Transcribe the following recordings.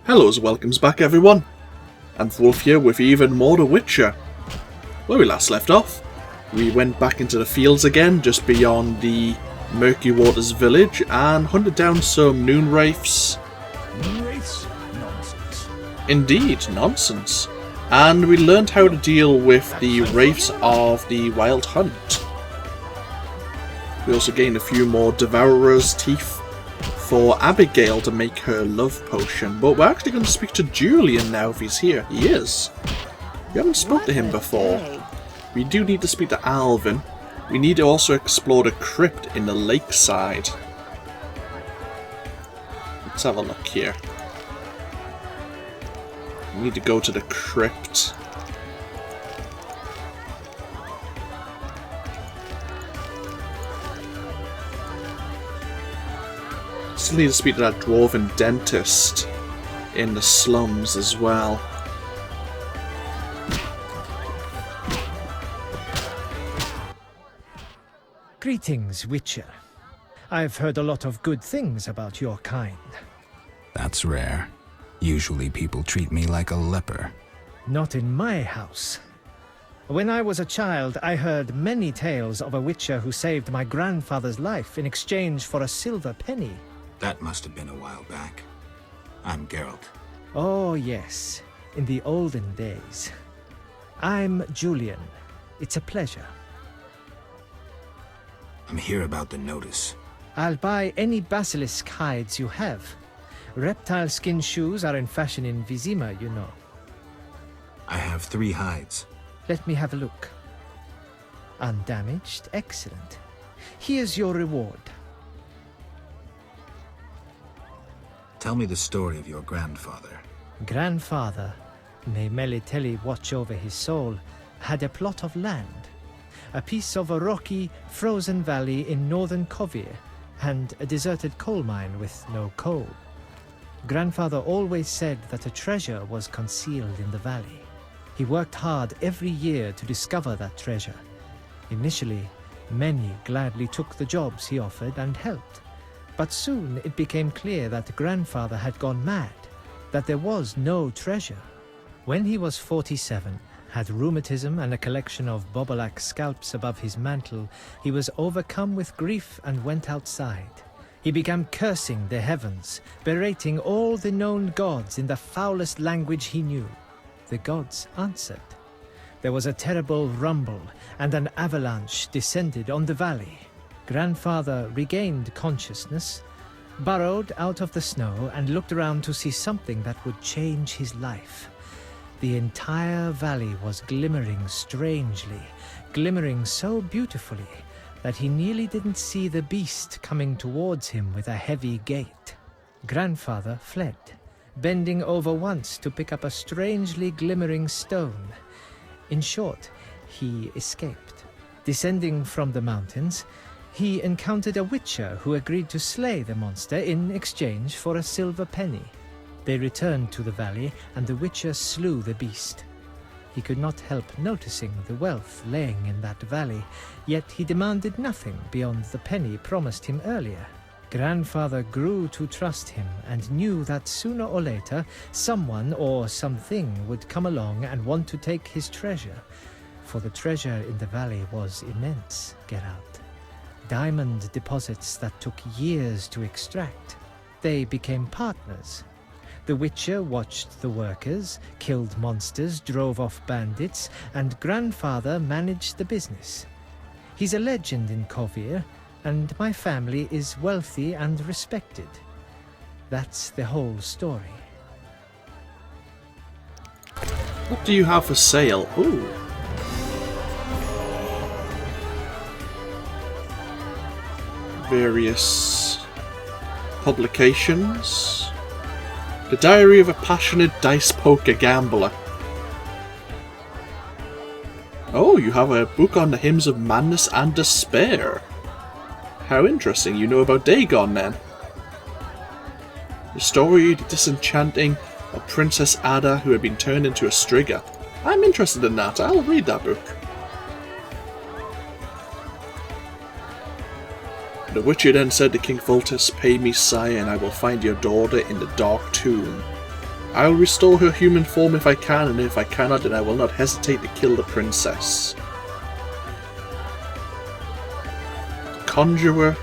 Hellos, welcomes back everyone. AnthWolf here with even more The Witcher. Where we last left off, we went back into the fields again, just beyond the Murky Waters village, and hunted down some noon wraiths. Wraiths? Nonsense. Indeed, nonsense. And we learned how to deal with the wraiths of the Wild Hunt. We also gained a few more Devourer's teeth for Abigail to make her love potion, but we're actually going to speak to Julian now if he's here. He is. We haven't spoken to him before. We do need to speak to Alvin. We need to also explore the crypt in the lakeside. Let's have a look here. We need to go to the crypt. Still need to speak to that dwarven dentist in the slums as well. Greetings, Witcher. I've heard a lot of good things about your kind. That's rare. Usually people treat me like a leper. Not in my house. When I was a child, I heard many tales of a Witcher who saved my grandfather's life in exchange for a silver penny. That must have been a while back. I'm Geralt. Oh, yes. In the olden days. I'm Julian. It's a pleasure. I'm here about the notice. I'll buy any basilisk hides you have. Reptile skin shoes are in fashion in Vizima, you know. I have 3 hides. Let me have a look. Undamaged? Excellent. Here's your reward. Tell me the story of your grandfather. Grandfather, may Melitele watch over his soul, had a plot of land. A piece of a rocky, frozen valley in northern Kovir, and a deserted coal mine with no coal. Grandfather always said that a treasure was concealed in the valley. He worked hard every year to discover that treasure. Initially, many gladly took the jobs he offered and helped. But soon it became clear that Grandfather had gone mad, that there was no treasure. When he was 47, had rheumatism and a collection of Bobolak scalps above his mantle, he was overcome with grief and went outside. He began cursing the heavens, berating all the known gods in the foulest language he knew. The gods answered. There was a terrible rumble, and an avalanche descended on the valley. Grandfather regained consciousness, burrowed out of the snow, and looked around to see something that would change his life. The entire valley was glimmering strangely, glimmering so beautifully that he nearly didn't see the beast coming towards him with a heavy gait. Grandfather fled, bending over once to pick up a strangely glimmering stone. In short, he escaped. Descending from the mountains, he encountered a witcher who agreed to slay the monster in exchange for a silver penny. They returned to the valley, and the witcher slew the beast. He could not help noticing the wealth laying in that valley, yet he demanded nothing beyond the penny promised him earlier. Grandfather grew to trust him and knew that sooner or later someone or something would come along and want to take his treasure, for the treasure in the valley was immense, Geralt. Diamond deposits that took years to extract. They became partners. The Witcher watched the workers, killed monsters, drove off bandits, and Grandfather managed the business. He's a legend in Kovir, and my family is wealthy and respected. That's the whole story. What do you have for sale? Ooh. Various publications. The Diary of a Passionate Dice Poker Gambler. Oh, you have a book on the hymns of madness and despair. How interesting, you know about Dagon then. The story disenchanting of Princess Ada who had been turned into a Striga. I'm interested in that, I'll read that book. The Witcher then said to King Vultus, "Pay me, sire, and I will find your daughter in the dark tomb." I will restore her human form if I can, and if I cannot, then I will not hesitate to kill the princess. The conjurer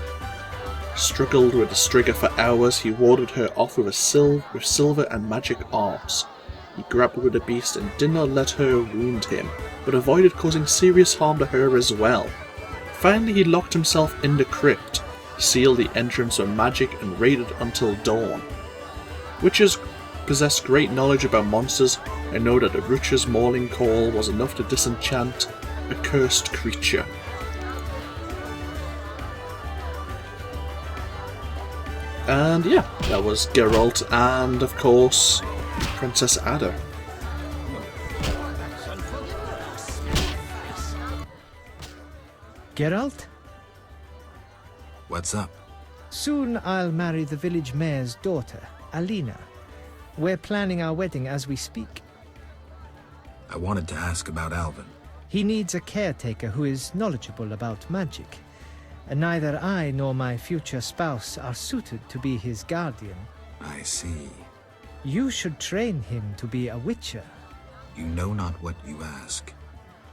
struggled with the Striga for hours. He warded her off with silver and magic arms. He grappled with the beast and did not let her wound him, but avoided causing serious harm to her as well. Finally, he locked himself in the crypt, sealed the entrance with magic, and waited until dawn. Witches possess great knowledge about monsters and know that the Witch's mauling call was enough to disenchant a cursed creature. And yeah, that was Geralt and, of course, Princess Ada. Geralt? What's up? Soon I'll marry the village mayor's daughter, Alina. We're planning our wedding as we speak. I wanted to ask about Alvin. He needs a caretaker who is knowledgeable about magic. Neither I nor my future spouse are suited to be his guardian. I see. You should train him to be a witcher. You know not what you ask.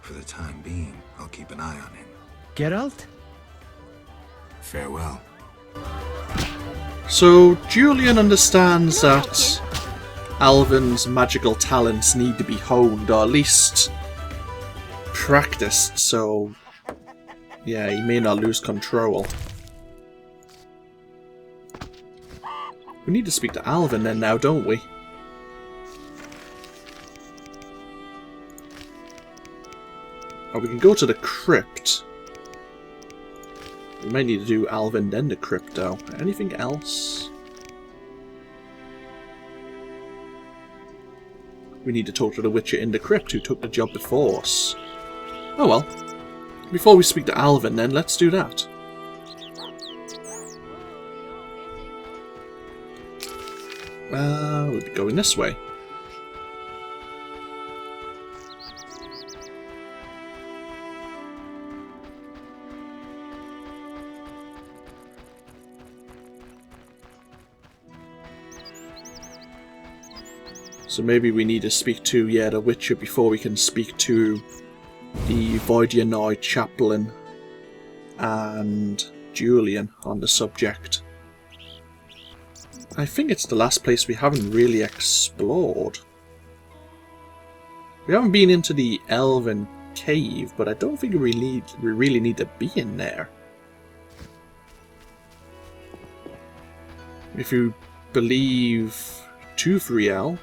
For the time being, I'll keep an eye on him. Geralt? Farewell. So, Julian understands that Alvin's magical talents need to be honed, or at least practiced, so yeah, he may not lose control. We need to speak to Alvin then now, don't we? Or we can go to the crypt. We might need to do Alvin then the crypt though. Anything else? We need to talk to the Witcher in the crypt who took the job before us. Oh well. Before we speak to Alvin then, let's do that. We'll be going this way. So maybe we need to speak to, the Witcher before we can speak to the Voidianoi chaplain and Julian on the subject. I think it's the last place we haven't really explored. We haven't been into the Elven Cave, but I don't think we really need to be in there. If you believe Tufriel,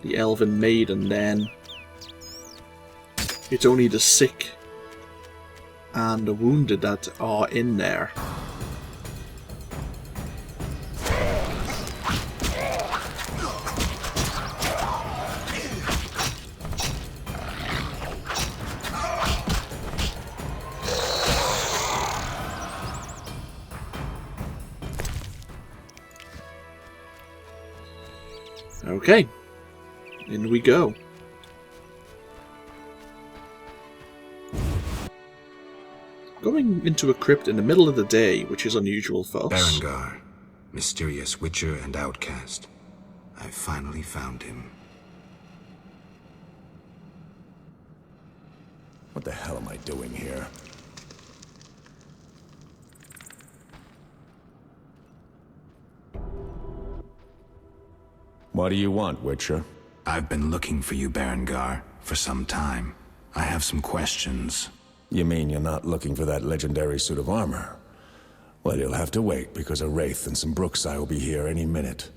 the Elven Maiden, then it's only the sick and the wounded that are in there. Okay, in we go. Going into a crypt in the middle of the day, which is unusual for us. Berengar, mysterious witcher and outcast. I finally found him. What the hell am I doing here? What do you want, Witcher? I've been looking for you, Berengar, for some time. I have some questions. You mean you're not looking for that legendary suit of armor? Well, you'll have to wait, because a Wraith and some Brookside will be here any minute.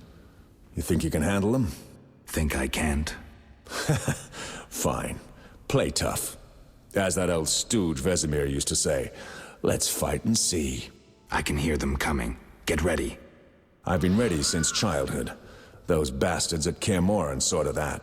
You think you can handle them? Think I can't? Fine. Play tough. As that old stooge Vesemir used to say, let's fight and see. I can hear them coming. Get ready. I've been ready since childhood. Those bastards at Kaer Morhen saw to that.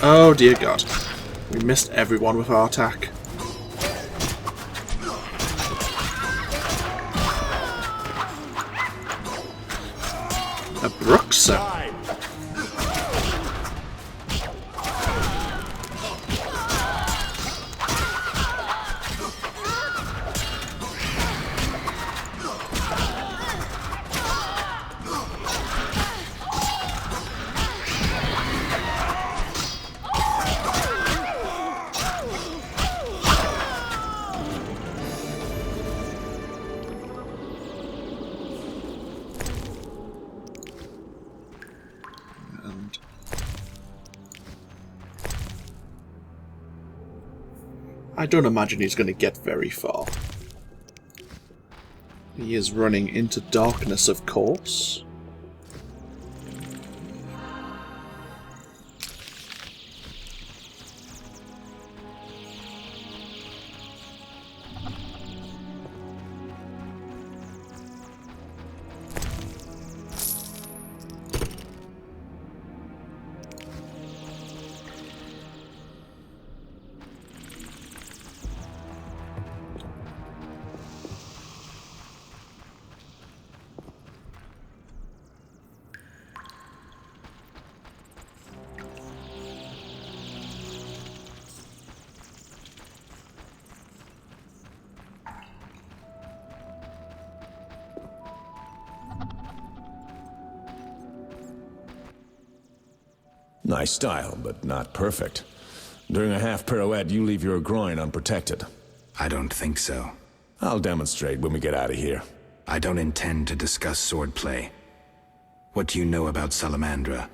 Oh dear God. We missed everyone with our attack. A Bruxa. I don't imagine he's going to get very far. He is running into darkness, of course. Nice style, but not perfect. During a half pirouette, you leave your groin unprotected. I don't think so. I'll demonstrate when we get out of here. I don't intend to discuss swordplay. What do you know about Salamandra?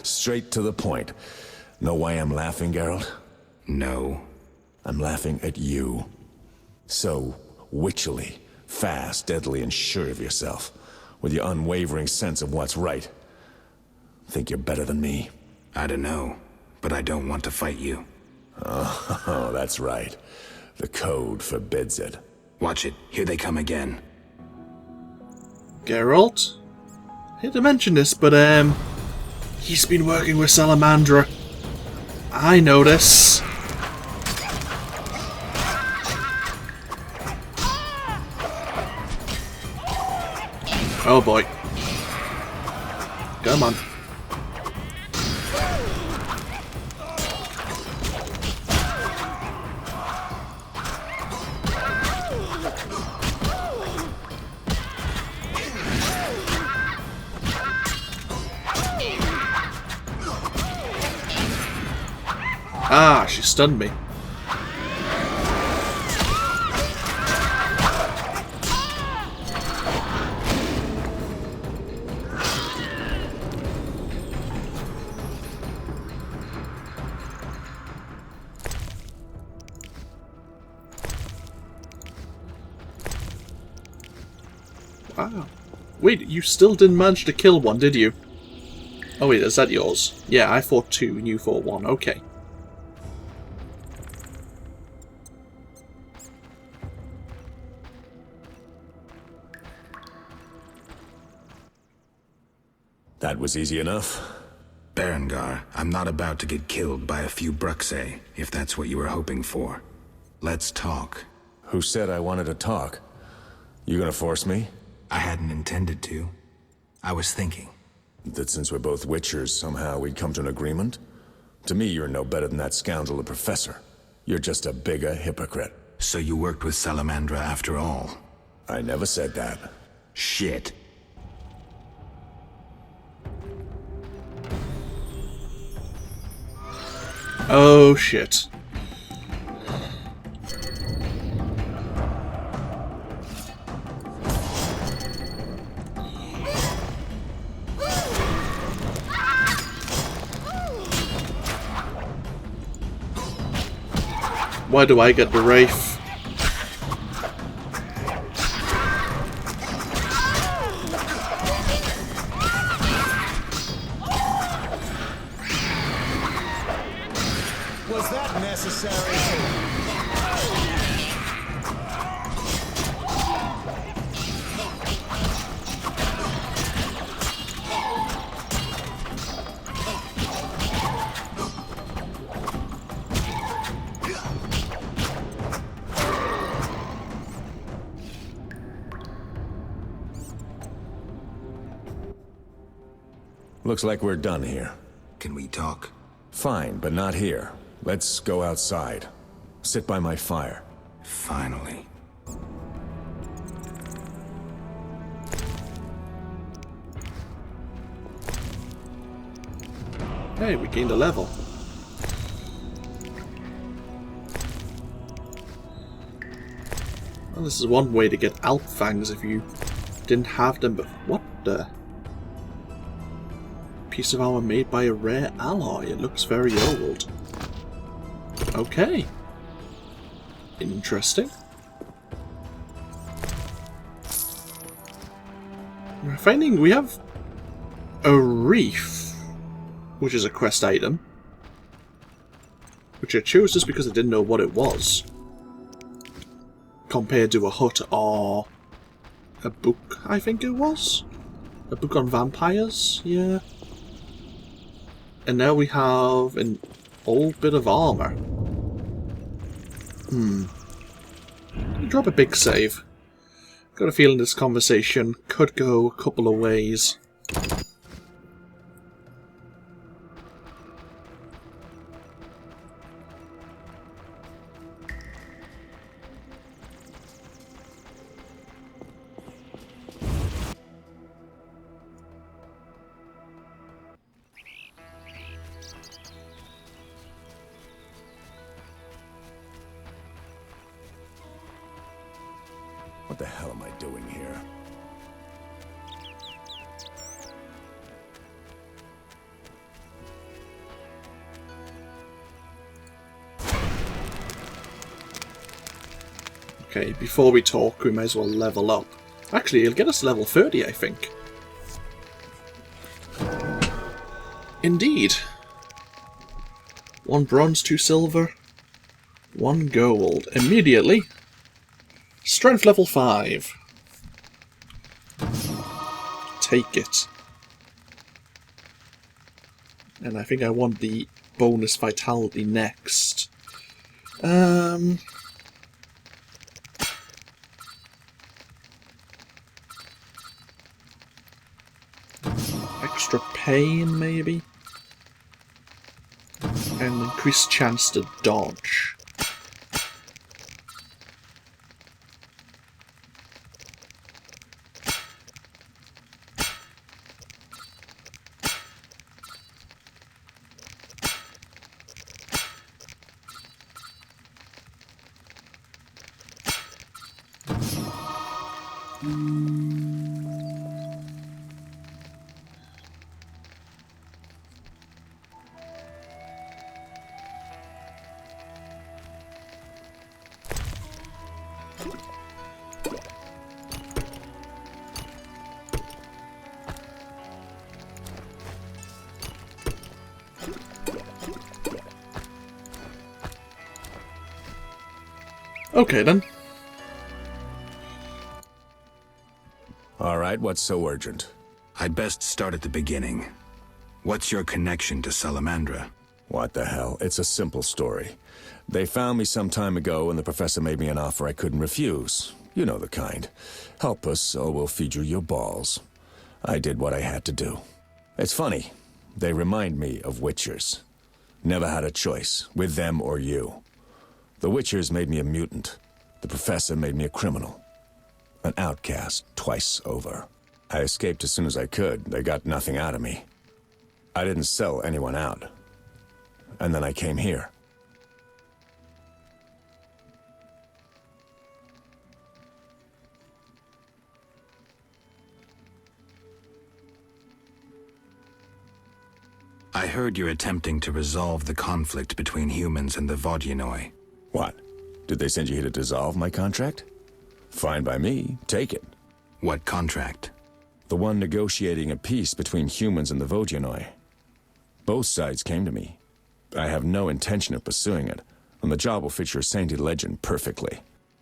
Straight to the point. Know why I'm laughing, Geralt? No. I'm laughing at you. So witchily, fast, deadly, and sure of yourself, with your unwavering sense of what's right. Think you're better than me? I don't know, but I don't want to fight you. Oh, that's right. The code forbids it. Watch it. Here they come again. Geralt? I hate to mention this, but he's been working with Salamandra. I know this. Oh boy. Come on. Ah, she stunned me. Wow. Wait, you still didn't manage to kill one, did you? Oh wait, is that yours? Yeah, I fought two and you fought one. Okay. That was easy enough. Berengar, I'm not about to get killed by a few Bruxae, if that's what you were hoping for. Let's talk. Who said I wanted to talk? You gonna force me? I hadn't intended to. I was thinking. That since we're both witchers, somehow we'd come to an agreement? To me, you're no better than that scoundrel the professor. You're just a bigger hypocrite. So you worked with Salamandra after all? I never said that. Shit. Oh shit. Why do I get the Wraith? Was that necessary? Looks like we're done here. Can we talk? Fine, but not here. Let's go outside. Sit by my fire. Finally. Hey, we gained a level. Well, this is one way to get Alp Fangs if you didn't have them, but what the? Piece of armor made by a rare alloy. It looks very old. Okay. Interesting. We're finding we have a reef, which is a quest item, which I chose just because I didn't know what it was, compared to a hut or a book, I think it was? A book on vampires? Yeah. And now we have an old bit of armor. Drop a big save. Got a feeling this conversation could go a couple of ways. What the hell am I doing here? Okay, before we talk, we might as well level up. Actually, it'll get us to level 30, I think. Indeed. 1 bronze, 2 silver, 1 gold. Immediately. Strength level 5. Take it. And I think I want the bonus vitality next. Extra pain, maybe? And increased chance to dodge. Okay then. Alright, what's so urgent? I'd best start at the beginning. What's your connection to Salamandra? What the hell? It's a simple story. They found me some time ago and the professor made me an offer I couldn't refuse. You know the kind. Help us or we'll feed you your balls. I did what I had to do. It's funny. They remind me of Witchers. Never had a choice, with them or you. The Witchers made me a mutant. The professor made me a criminal. An outcast twice over. I escaped as soon as I could. They got nothing out of me. I didn't sell anyone out. And then I came here. I heard you're attempting to resolve the conflict between humans and the Vodyanoi. What? Did they send you here to dissolve my contract? Fine by me. Take it. What contract? The one negotiating a peace between humans and the Vodyanoi. Both sides came to me. I have no intention of pursuing it, and the job will fit your sainted legend perfectly.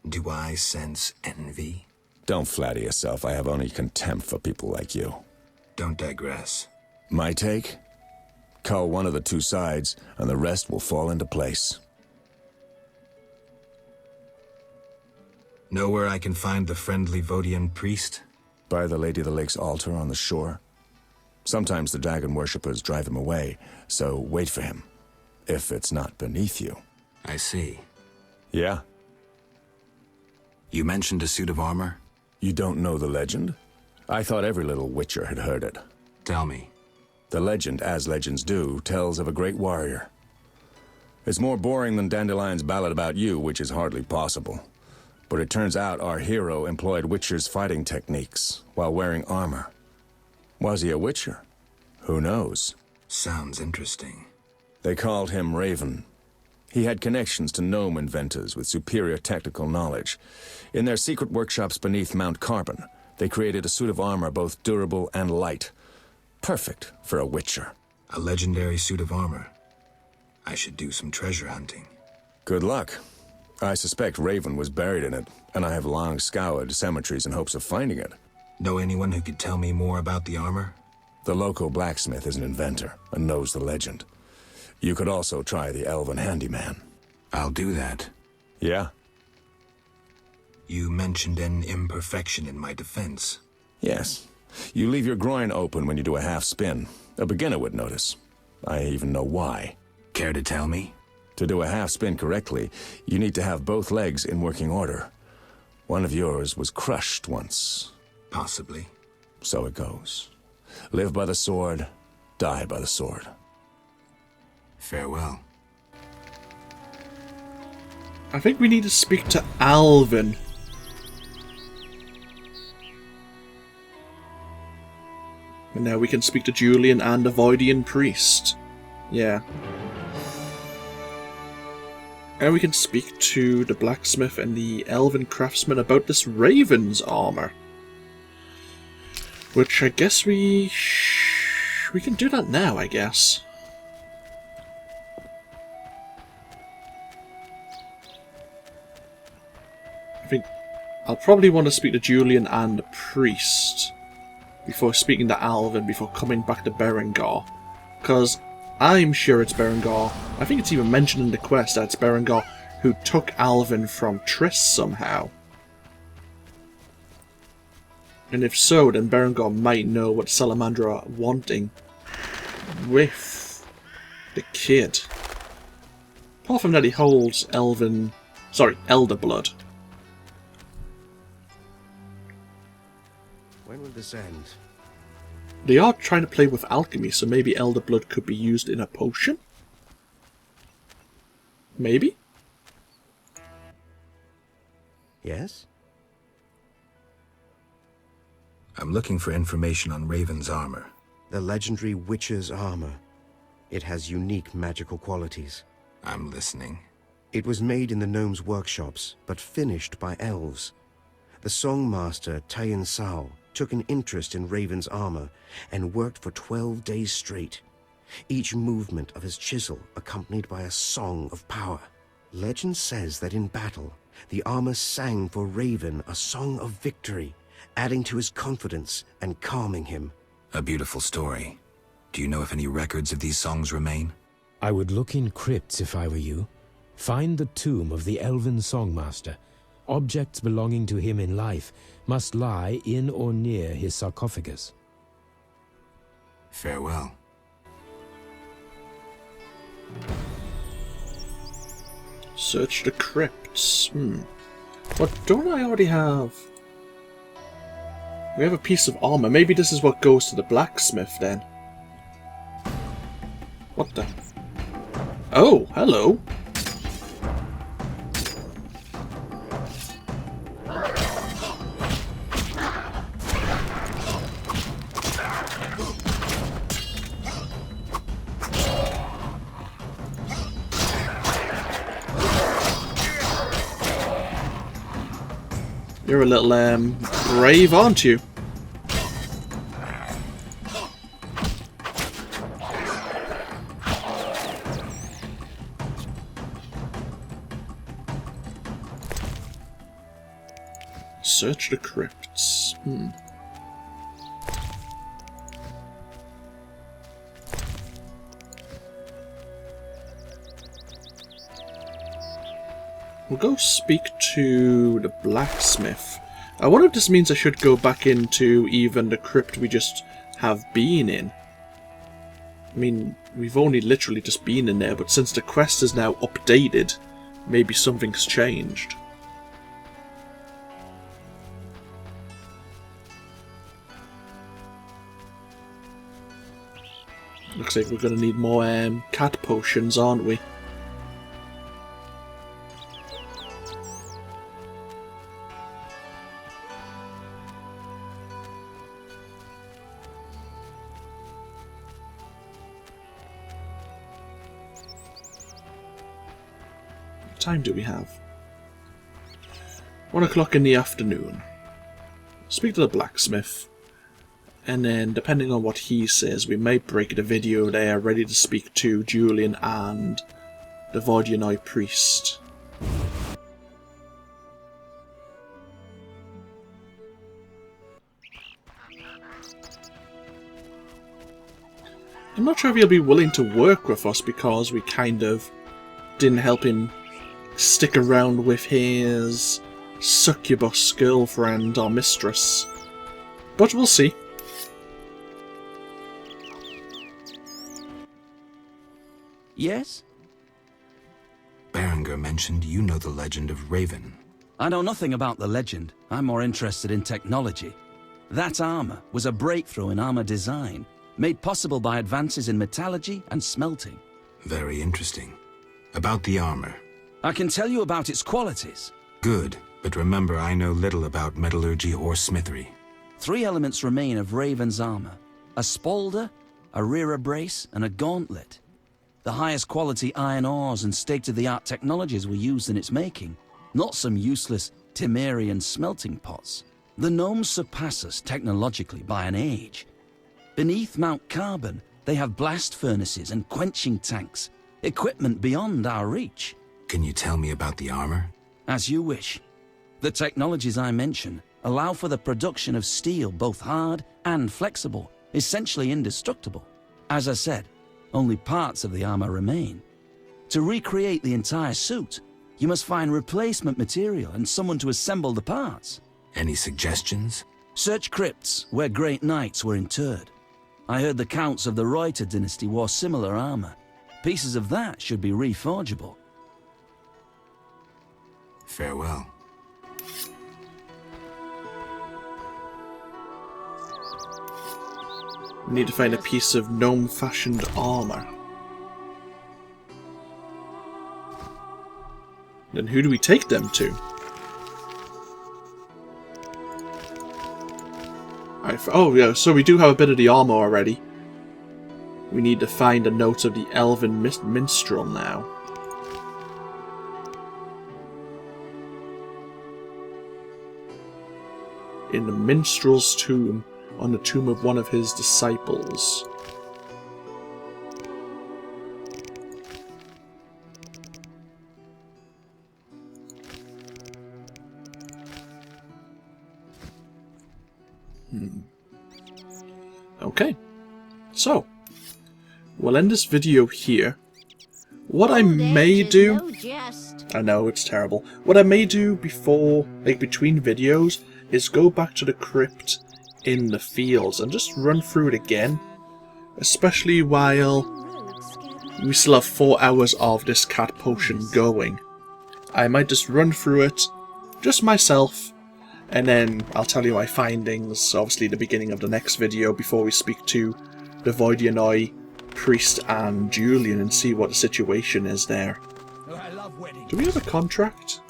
Do I sense envy? Don't flatter yourself. I have only contempt for people like you. Don't digress. My take? Cull one of the two sides, and the rest will fall into place. Know where I can find the friendly Vodian priest? By the Lady of the Lake's altar on the shore. Sometimes the dragon worshippers drive him away, so wait for him. If it's not beneath you. I see. Yeah? You mentioned a suit of armor? You don't know the legend? I thought every little witcher had heard it. Tell me. The legend, as legends do, tells of a great warrior. It's more boring than Dandelion's ballad about you, which is hardly possible. But it turns out our hero employed witchers' fighting techniques while wearing armor. Was he a witcher? Who knows? Sounds interesting. They called him Raven. He had connections to gnome inventors with superior technical knowledge. In their secret workshops beneath Mount Carbon, they created a suit of armor both durable and light. Perfect for a witcher. A legendary suit of armor. I should do some treasure hunting. Good luck. I suspect Raven was buried in it, and I have long scoured cemeteries in hopes of finding it. Know anyone who could tell me more about the armor? The local blacksmith is an inventor and knows the legend. You could also try the elven handyman. I'll do that. Yeah? You mentioned an imperfection in my defense. Yes. You leave your groin open when you do a half spin. A beginner would notice. I even know why. Care to tell me? To do a half spin correctly, you need to have both legs in working order. One of yours was crushed once. Possibly. So it goes. Live by the sword, die by the sword. Farewell. I think we need to speak to Alvin. And now we can speak to Julian and the Voidian priest. Yeah. And we can speak to the blacksmith and the elven craftsman about this raven's armor. Which I guess we can do that now, I guess. I think I'll probably want to speak to Julian and the priest before speaking to Alvin, before coming back to Berengar. Because I'm sure it's Berengar. I think it's even mentioned in the quest that it's Berengar who took Alvin from Triss somehow. And if so, then Berengar might know what Salamandra are wanting with the kid. Apart from that, he holds elder blood. When will this end? They are trying to play with alchemy, so maybe elder blood could be used in a potion? Maybe? Yes? I'm looking for information on Raven's armor. The legendary Witcher's armor. It has unique magical qualities. I'm listening. It was made in the gnomes' workshops, but finished by elves. The songmaster Tayan Sao took an interest in Raven's armor and worked for 12 days straight. Each movement of his chisel accompanied by a song of power. Legend says that in battle, the armor sang for Raven a song of victory, adding to his confidence and calming him. A beautiful story. Do you know if any records of these songs remain? I would look in crypts if I were you. Find the tomb of the elven songmaster. Objects belonging to him in life must lie in or near his sarcophagus. Farewell. Search the crypts. What don't I already have? We have a piece of armor. Maybe this is what goes to the blacksmith then. What the? Oh, hello. You're a little, brave, aren't you? Search the crypts. We'll go speak to the blacksmith. I wonder if this means I should go back into even the crypt we just have been in. I mean, we've only literally just been in there, but since the quest is now updated, maybe something's changed. Looks like we're going to need more cat potions, aren't we? What time do we have? 1 o'clock in the afternoon. Speak to the blacksmith. And then, depending on what he says, we may break the video there, ready to speak to Julian and the Vodyanoi priest. I'm not sure if he'll be willing to work with us because we kind of didn't help him stick around with his succubus girlfriend or mistress. But we'll see. Yes? Berengar mentioned you know the legend of Raven. I know nothing about the legend. I'm more interested in technology. That armor was a breakthrough in armor design, made possible by advances in metallurgy and smelting. Very interesting. About the armor. I can tell you about its qualities. Good, but remember I know little about metallurgy or smithery. 3 elements remain of Raven's armor. A spalder, a rear brace, and a gauntlet. The highest quality iron ores and state-of-the-art technologies were used in its making, not some useless Temerian smelting pots. The gnomes surpass us technologically by an age. Beneath Mount Carbon, they have blast furnaces and quenching tanks, equipment beyond our reach. Can you tell me about the armor? As you wish. The technologies I mention allow for the production of steel both hard and flexible, essentially indestructible. As I said, only parts of the armor remain. To recreate the entire suit, you must find replacement material and someone to assemble the parts. Any suggestions? Search crypts where great knights were interred. I heard the counts of the Reuter dynasty wore similar armor. Pieces of that should be reforgeable. Farewell. We need to find a piece of gnome-fashioned armor. Then who do we take them to? Oh yeah, so we do have a bit of the armor already. We need to find a note of the elven minstrel now. In the minstrel's tomb, on the tomb of one of his disciples. Okay, so we'll end this video here. What I may do, I know it's terrible. What I may do before, like between videos, is go back to the crypt in the fields and just run through it again, especially while we still have 4 hours of this cat potion going. I might just run through it, just myself, and then I'll tell you my findings, obviously at the beginning of the next video, before we speak to the Vodyanoi priest and Julian and see what the situation is there. Do we have a contract?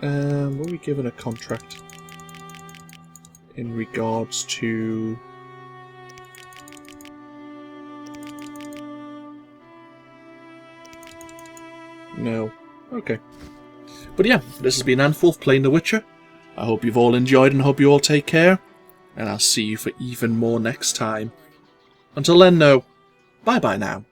Were we given a contract in regards to... No. Okay. But yeah, this has been AnthWolf playing The Witcher. I hope you've all enjoyed and hope you all take care. And I'll see you for even more next time. Until then, though, bye-bye now.